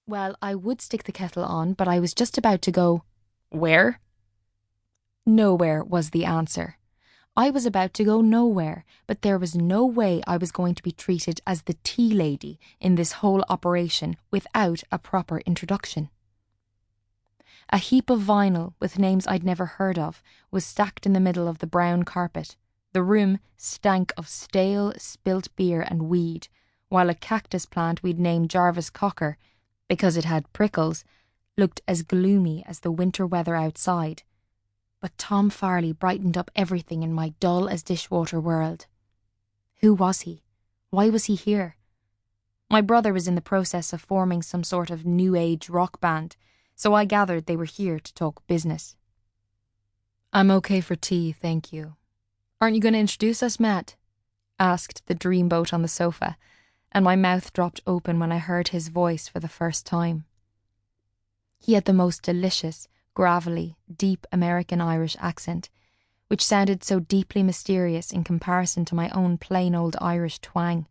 Well, I would stick the kettle on, but I was just about to go. Where? Nowhere was the answer. I was about to go nowhere, but there was no way I was going to be treated as the tea lady in this whole operation without a proper introduction. A heap of vinyl with names I'd never heard of was stacked in the middle of the brown carpet. The room stank of stale, spilt beer and weed, while a cactus plant we'd named Jarvis Cocker, because it had prickles, looked as gloomy as the winter weather outside. But Tom Farley brightened up everything in my dull-as-dishwater world. Who was he? Why was he here? My brother was in the process of forming some sort of new age rock band, so I gathered they were here to talk business. I'm okay for tea, thank you. Aren't you going to introduce us, Matt? Asked the dreamboat on the sofa, and my mouth dropped open when I heard his voice for the first time. He had the most delicious, gravelly, deep American-Irish accent, which sounded so deeply mysterious in comparison to my own plain old Irish twang.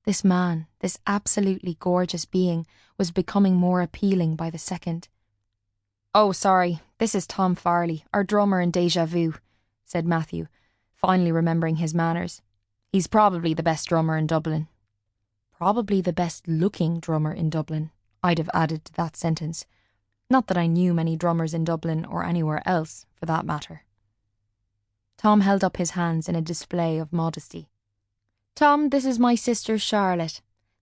This man, this absolutely gorgeous being, was becoming more appealing by the second. Oh, sorry, this is Tom Farley, our drummer in Deja Vu, said Matthew, finally remembering his manners. He's probably the best drummer in Dublin. Probably the best-looking drummer in Dublin, I'd have added to that sentence. Not that I knew many drummers in Dublin or anywhere else, for that matter. Tom held up his hands in a display of modesty. Tom, this is my sister Charlotte,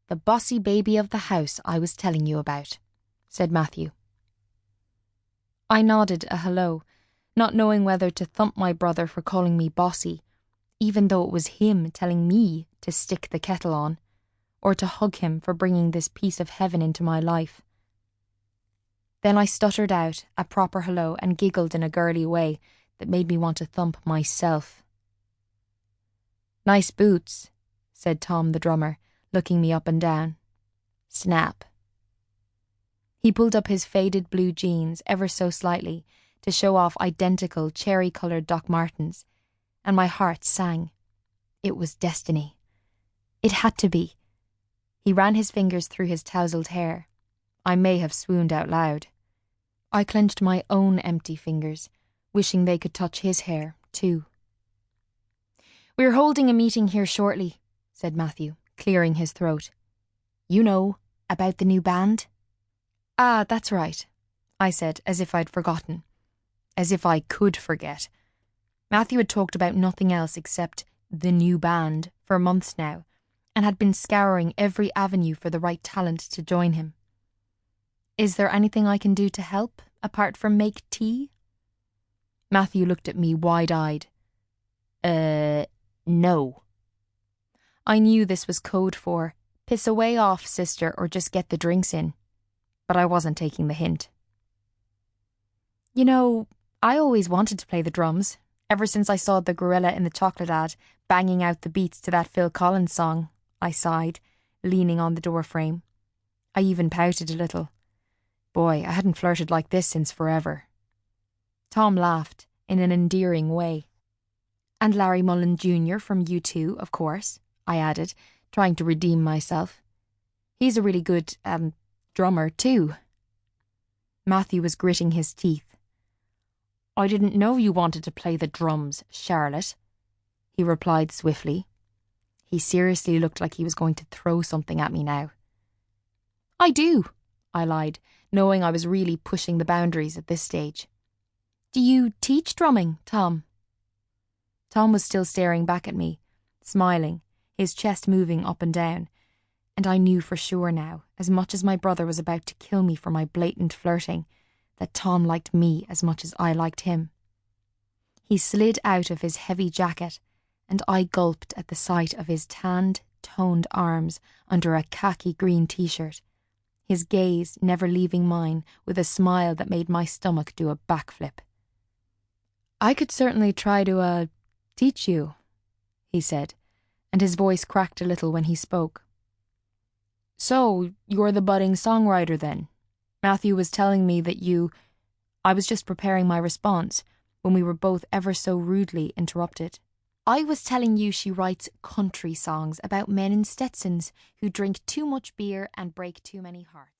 the bossy baby of the house I was telling you about, said Matthew. I nodded a hello, not knowing whether to thump my brother for calling me bossy, even though it was him telling me to stick the kettle on, or to hug him for bringing this piece of heaven into my life. Then I stuttered out a proper hello and giggled in a girly way that made me want to thump myself. Nice boots, said Tom the drummer, looking me up and down. Snap. He pulled up his faded blue jeans ever so slightly to show off identical cherry-coloured Doc Martens, and my heart sang. It was destiny. It had to be. He ran his fingers through his tousled hair. I may have swooned out loud. I clenched my own empty fingers, wishing they could touch his hair, too. We're holding a meeting here shortly, said Matthew, clearing his throat. You know, about the new band? Ah, that's right, I said, as if I'd forgotten. As if I could forget. Matthew had talked about nothing else except the new band for months now, and had been scouring every avenue for the right talent to join him. Is there anything I can do to help, apart from make tea? Matthew looked at me wide-eyed. No. I knew this was code for, piss away off, sister, or just get the drinks in. But I wasn't taking the hint. You know, I always wanted to play the drums, ever since I saw the gorilla in the chocolate ad banging out the beats to that Phil Collins song, I sighed, leaning on the doorframe. I even pouted a little. Boy, I hadn't flirted like this since forever. Tom laughed, in an endearing way. And Larry Mullen Jr. from U2, of course, I added, trying to redeem myself. He's a really good, drummer too. Matthew was gritting his teeth. I didn't know you wanted to play the drums, Charlotte, he replied swiftly. He seriously looked like he was going to throw something at me now. I do, I lied, knowing I was really pushing the boundaries at this stage. Do you teach drumming, Tom? Tom was still staring back at me, smiling, his chest moving up and down, and I knew for sure now, as much as my brother was about to kill me for my blatant flirting, that Tom liked me as much as I liked him. He slid out of his heavy jacket, and I gulped at the sight of his tanned, toned arms under a khaki-green t-shirt, his gaze never leaving mine with a smile that made my stomach do a backflip. I could certainly try to, teach you, he said, and his voice cracked a little when he spoke. So, you're the budding songwriter then? Matthew was telling me that you... I was just preparing my response when we were both ever so rudely interrupted. I was telling you she writes country songs about men in Stetsons who drink too much beer and break too many hearts.